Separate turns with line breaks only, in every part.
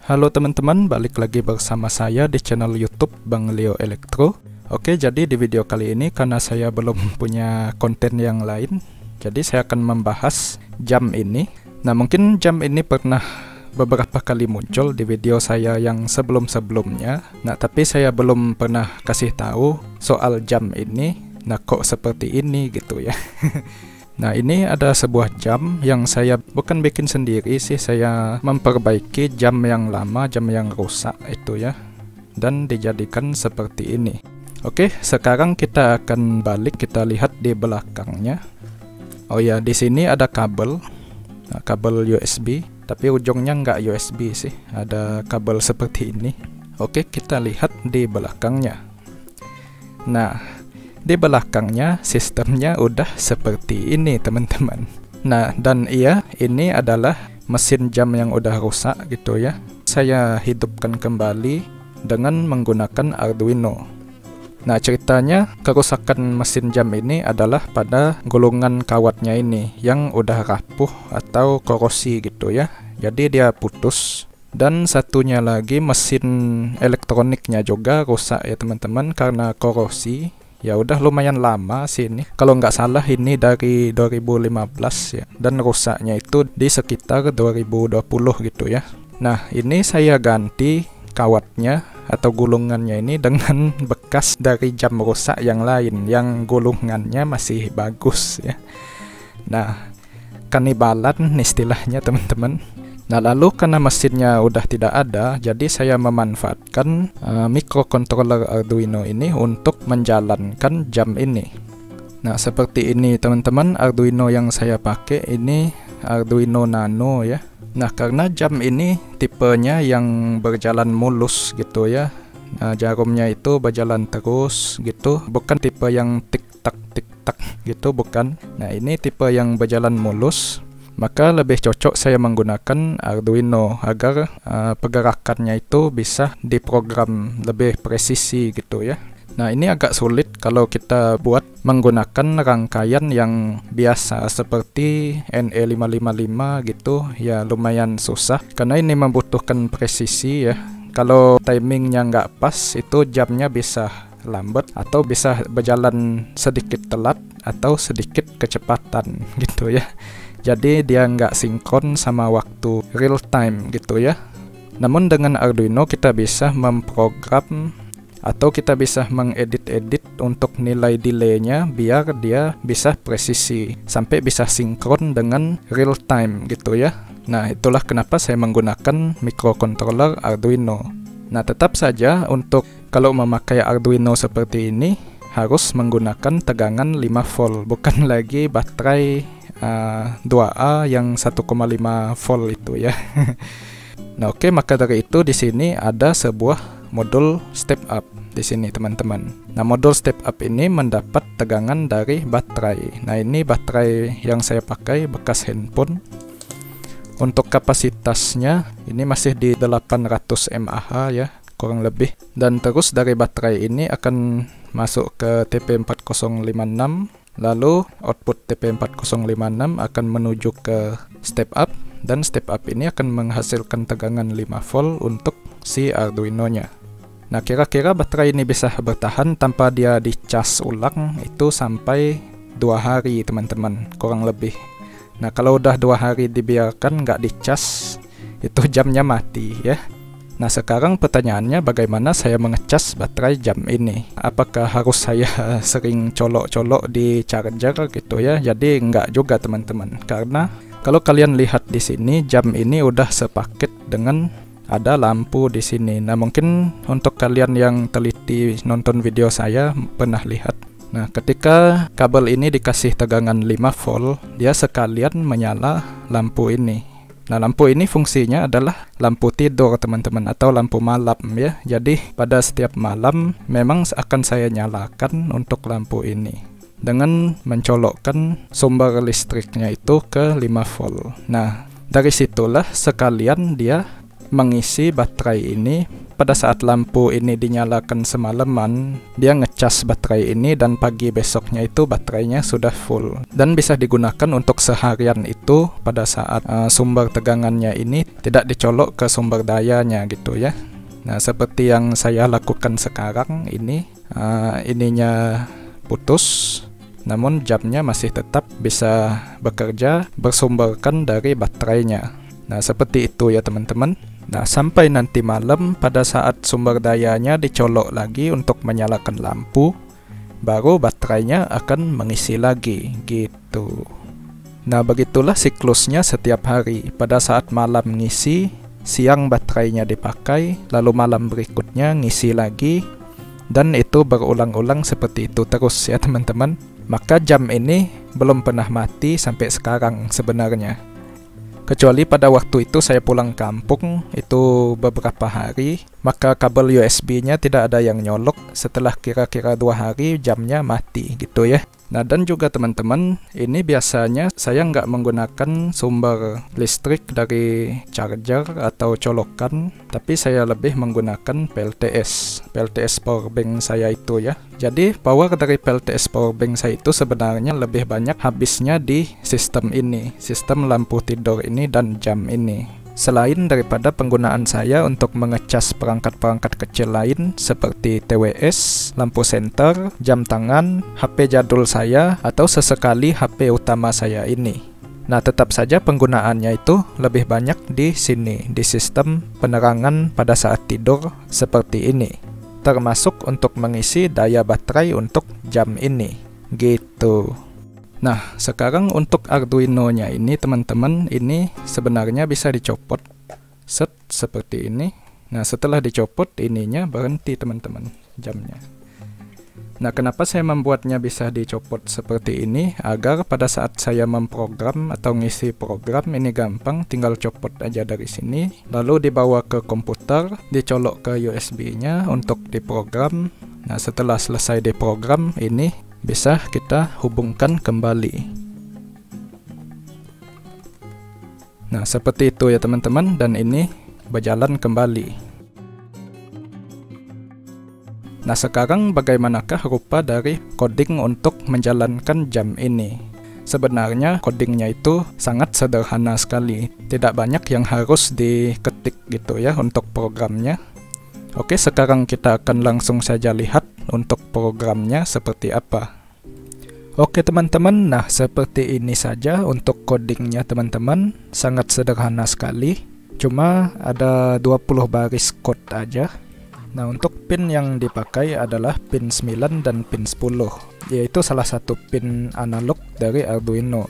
Halo teman-teman, balik lagi bersama saya di channel YouTube Bang Leo Elektro. Oke, jadi di video kali ini karena saya belum punya konten yang lain, jadi saya akan membahas jam ini. Nah, mungkin jam ini pernah beberapa kali muncul di video saya yang sebelum-sebelumnya. Nah, tapi saya belum pernah kasih tahu soal jam ini. Nah, kok seperti ini gitu ya. Nah, ini ada sebuah jam yang saya bukan bikin sendiri sih, saya memperbaiki jam yang lama, jam yang rusak itu ya, dan dijadikan seperti ini. Oke, sekarang kita akan balik, kita lihat di belakangnya. Oh ya, di sini ada kabel, nah, kabel USB, tapi ujungnya nggak USB sih, ada kabel seperti ini. Oke, kita lihat di belakangnya. Nah, di belakangnya sistemnya udah seperti ini teman-teman. Nah, dan iya, ini adalah mesin jam yang udah rusak gitu ya. Saya hidupkan kembali dengan menggunakan Arduino. Nah, ceritanya kerusakan mesin jam ini adalah pada gulungan kawatnya ini yang udah rapuh atau korosi gitu ya. Jadi dia putus. Dan satunya lagi mesin elektroniknya juga rusak ya teman-teman karena korosi. Ya udah lumayan lama sih ini. Kalau nggak salah ini dari 2015 ya. Dan rusaknya itu di sekitar 2020 gitu ya. Nah, ini saya ganti kawatnya atau gulungannya ini dengan bekas dari jam rusak yang lain yang gulungannya masih bagus ya. Nah, kanibalan istilahnya teman-teman. Nah, lalu karena mesinnya udah tidak ada, jadi saya memanfaatkan microcontroller Arduino ini untuk menjalankan jam ini. Nah, seperti ini teman-teman, Arduino yang saya pakai ini Arduino Nano ya. Nah, karena jam ini tipenya yang berjalan mulus gitu ya. Nah, jarumnya itu berjalan terus gitu, bukan tipe yang tik-tak gitu, bukan. Nah, ini tipe yang berjalan mulus. Maka lebih cocok saya menggunakan Arduino agar pergerakannya itu bisa diprogram lebih presisi gitu ya. Nah, ini agak sulit kalau kita buat menggunakan rangkaian yang biasa seperti NE555 gitu, ya lumayan susah karena ini membutuhkan presisi ya. Kalau timingnya nggak pas itu jamnya bisa lambat atau bisa berjalan sedikit telat atau sedikit kecepatan gitu ya. Jadi dia nggak sinkron sama waktu real time gitu ya. Namun dengan Arduino kita bisa memprogram atau kita bisa mengedit-edit untuk nilai delay-nya biar dia bisa presisi sampai bisa sinkron dengan real time gitu ya. Nah, itulah kenapa saya menggunakan microcontroller Arduino. Nah, tetap saja untuk kalau memakai Arduino seperti ini harus menggunakan tegangan 5 volt, bukan lagi baterai 2A yang 1,5 volt itu ya. Nah, oke, maka dari itu di sini ada sebuah modul step up di sini teman-teman. Nah, modul step up ini mendapat tegangan dari baterai. Nah, ini baterai yang saya pakai bekas handphone. Untuk kapasitasnya ini masih di 800 mAh ya, kurang lebih. Dan terus dari baterai ini akan masuk ke TP4056. Lalu output TP4056 akan menuju ke step up, dan step up ini akan menghasilkan tegangan 5 volt untuk si Arduino-nya. Nah, kira-kira baterai ini bisa bertahan tanpa dia dicas ulang itu sampai 2 hari teman-teman, kurang lebih. Nah, kalau udah 2 hari dibiarkan nggak dicas, itu jamnya mati ya. Nah, sekarang pertanyaannya bagaimana saya mengecas baterai jam ini? Apakah harus saya sering colok-colok di charger gitu ya? Jadi enggak juga teman-teman. Karena kalau kalian lihat di sini jam ini udah sepaket dengan ada lampu di sini. Nah, mungkin untuk kalian yang teliti nonton video saya pernah lihat. Nah, ketika kabel ini dikasih tegangan 5 volt, dia sekalian menyala lampu ini. Nah, lampu ini fungsinya adalah lampu tidur teman-teman atau lampu malam ya. Jadi pada setiap malam memang akan saya nyalakan untuk lampu ini dengan mencolokkan sumber listriknya itu ke 5 volt. Nah, dari situlah sekalian dia mengisi baterai ini. Pada saat lampu ini dinyalakan semalaman, dia ngecas ngecas baterai ini dan pagi besoknya itu baterainya sudah full. Dan bisa digunakan untuk seharian itu pada saat sumber tegangannya ini tidak dicolok ke sumber dayanya gitu ya. Nah, seperti yang saya lakukan sekarang ini, ininya putus, namun jamnya masih tetap bisa bekerja bersumberkan dari baterainya. Nah, seperti itu ya teman-teman. Nah, sampai nanti malam pada saat sumber dayanya dicolok lagi untuk menyalakan lampu, baru baterainya akan mengisi lagi gitu. Nah, begitulah siklusnya setiap hari. Pada saat malam ngisi, siang baterainya dipakai, lalu malam berikutnya ngisi lagi, dan itu berulang-ulang seperti itu terus ya teman-teman. Maka jam ini belum pernah mati sampai sekarang sebenarnya. Kecuali pada waktu itu saya pulang kampung, itu beberapa hari, maka kabel USB-nya tidak ada yang nyolok. Setelah kira-kira 2 hari jamnya mati gitu ya. Nah, dan juga teman-teman, ini biasanya saya nggak menggunakan sumber listrik dari charger atau colokan, tapi saya lebih menggunakan PLTS powerbank saya itu ya. Jadi power dari PLTS powerbank saya itu sebenarnya lebih banyak habisnya di sistem ini, sistem lampu tidur ini dan jam ini. Selain daripada penggunaan saya untuk mengecas perangkat-perangkat kecil lain seperti TWS, lampu senter, jam tangan, HP jadul saya, atau sesekali HP utama saya ini. Nah, tetap saja penggunaannya itu lebih banyak di sini, di sistem penerangan pada saat tidur seperti ini. Termasuk untuk mengisi daya baterai untuk jam ini. Gitu. Nah, sekarang untuk Arduino-nya ini teman-teman, ini sebenarnya bisa dicopot set seperti ini. Nah, setelah dicopot ininya berhenti teman-teman, jamnya. Nah, kenapa saya membuatnya bisa dicopot seperti ini? Agar pada saat saya memprogram atau ngisi program ini gampang, tinggal copot aja dari sini, lalu dibawa ke komputer, dicolok ke USB-nya untuk diprogram. Nah, setelah selesai diprogram ini bisa kita hubungkan kembali. Nah, seperti itu ya teman-teman, dan ini berjalan kembali. Nah, sekarang bagaimanakah rupa dari coding untuk menjalankan jam ini? Sebenarnya codingnya itu sangat sederhana sekali, tidak banyak yang harus diketik gitu ya untuk programnya. Oke, sekarang kita akan langsung saja lihat untuk programnya seperti apa. Oke teman-teman, nah seperti ini saja untuk codingnya teman-teman. Sangat sederhana sekali, cuma ada 20 baris code aja. Nah, untuk pin yang dipakai adalah pin 9 dan pin 10, yaitu salah satu pin analog dari Arduino.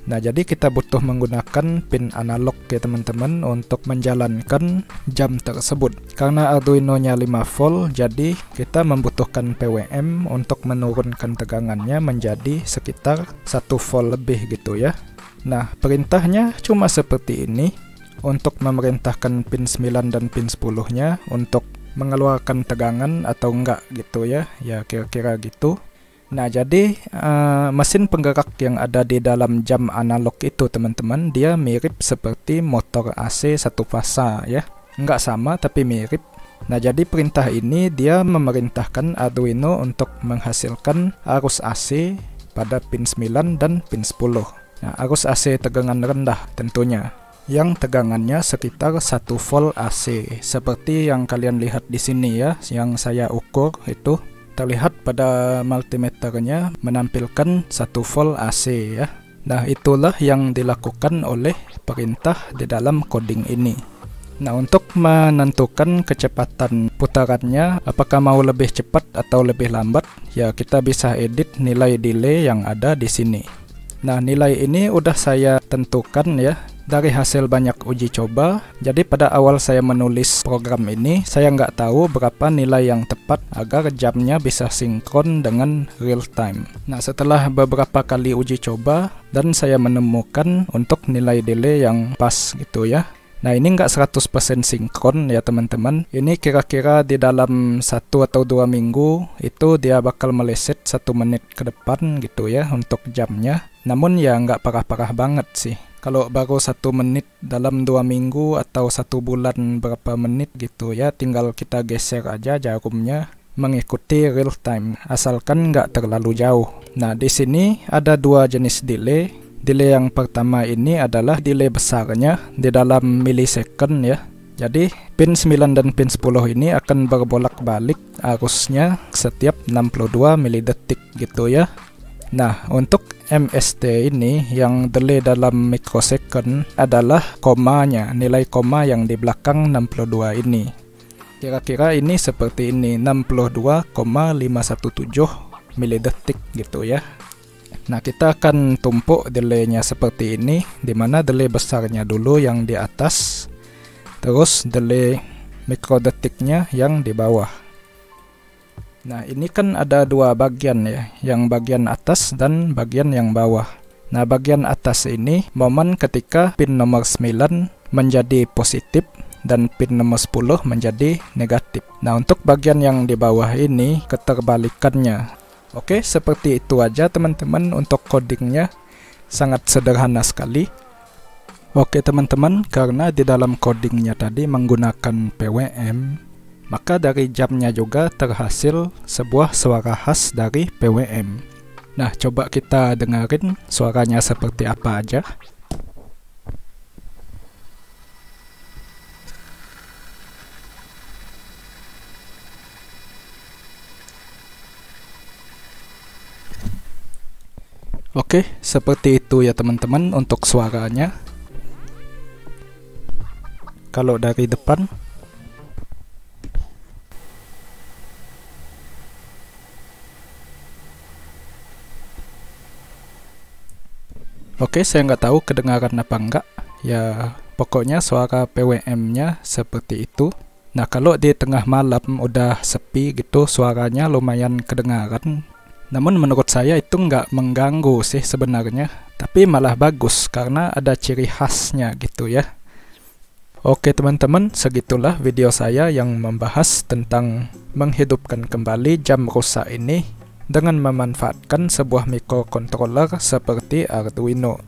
Nah, jadi kita butuh menggunakan pin analog ya teman-teman untuk menjalankan jam tersebut. Karena Arduino-nya 5 volt, jadi kita membutuhkan PWM untuk menurunkan tegangannya menjadi sekitar 1 volt lebih gitu ya. Nah, perintahnya cuma seperti ini. Untuk memerintahkan pin 9 dan pin 10-nya untuk mengeluarkan tegangan atau enggak gitu ya. Ya kira-kira gitu. Nah, jadi mesin penggerak yang ada di dalam jam analog itu teman-teman, dia mirip seperti motor AC satu fasa ya. Nggak sama tapi mirip. Nah, jadi perintah ini dia memerintahkan Arduino untuk menghasilkan arus AC pada pin 9 dan pin 10. Nah, arus AC tegangan rendah tentunya, yang tegangannya sekitar 1 volt AC. Seperti yang kalian lihat di sini ya, yang saya ukur itu. Terlihat pada multimeternya menampilkan 1 volt AC ya. Nah, itulah yang dilakukan oleh perintah di dalam coding ini. Nah, untuk menentukan kecepatan putarannya, apakah mau lebih cepat atau lebih lambat, ya kita bisa edit nilai delay yang ada di sini. Nah, nilai ini udah saya tentukan ya dari hasil banyak uji coba. Jadi pada awal saya menulis program ini, saya nggak tahu berapa nilai yang tepat agar jamnya bisa sinkron dengan real time. Nah, setelah beberapa kali uji coba, dan saya menemukan untuk nilai delay yang pas gitu ya. Nah, ini nggak 100% sinkron ya teman-teman. Ini kira-kira di dalam 1 atau 2 minggu itu dia bakal meleset 1 menit ke depan gitu ya untuk jamnya. Namun ya nggak parah-parah banget sih. Kalau baru 1 menit dalam 2 minggu atau 1 bulan berapa menit gitu ya, tinggal kita geser aja jarumnya. mengikuti real time, asalkan nggak terlalu jauh. Nah, di sini ada dua jenis delay. Delay yang pertama ini adalah delay besarnya di dalam millisecond ya. Jadi pin 9 dan pin 10 ini akan berbolak-balik arusnya setiap 62 milidetik gitu ya. Nah, untuk MST ini yang delay dalam microsecond adalah komanya, nilai koma yang di belakang 62 ini. Kira-kira ini seperti ini, 62,517 milidetik gitu ya. Nah, kita akan tumpuk delaynya seperti ini, dimana delay besarnya dulu yang di atas, terus delay mikrodetiknya yang di bawah. Nah, ini kan ada dua bagian ya, yang bagian atas dan bagian yang bawah. Nah, bagian atas ini momen ketika pin nomor 9 menjadi positif dan pin nomor 10 menjadi negatif. Nah, untuk bagian yang di bawah ini keterbalikannya. Oke, seperti itu aja teman-teman untuk codingnya. Sangat sederhana sekali. Oke teman-teman, karena di dalam codingnya tadi menggunakan PWM, maka dari jamnya juga terhasil sebuah suara khas dari PWM. Nah, coba kita dengerin suaranya seperti apa aja. Oke, seperti itu ya teman-teman untuk suaranya. Kalau dari depan, oke, saya nggak tahu kedengaran apa enggak. Ya, pokoknya suara PWM-nya seperti itu. Nah, kalau di tengah malam udah sepi gitu, suaranya lumayan kedengaran. Namun menurut saya itu nggak mengganggu sih sebenarnya, tapi malah bagus karena ada ciri khasnya gitu ya. Oke teman-teman, segitulah video saya yang membahas tentang menghidupkan kembali jam rusak ini dengan memanfaatkan sebuah microcontroller seperti Arduino.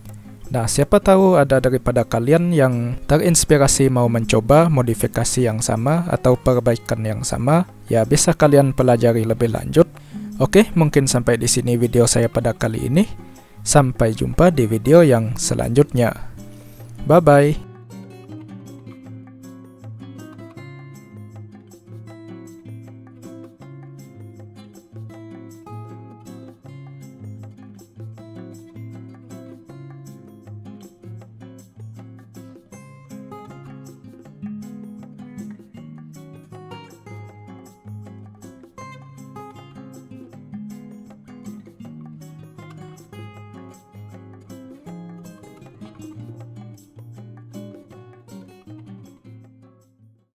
Nah, siapa tahu ada daripada kalian yang terinspirasi mau mencoba modifikasi yang sama atau perbaikan yang sama, ya bisa kalian pelajari lebih lanjut. Oke, mungkin sampai di sini video saya pada kali ini. Sampai jumpa di video yang selanjutnya. Bye-bye.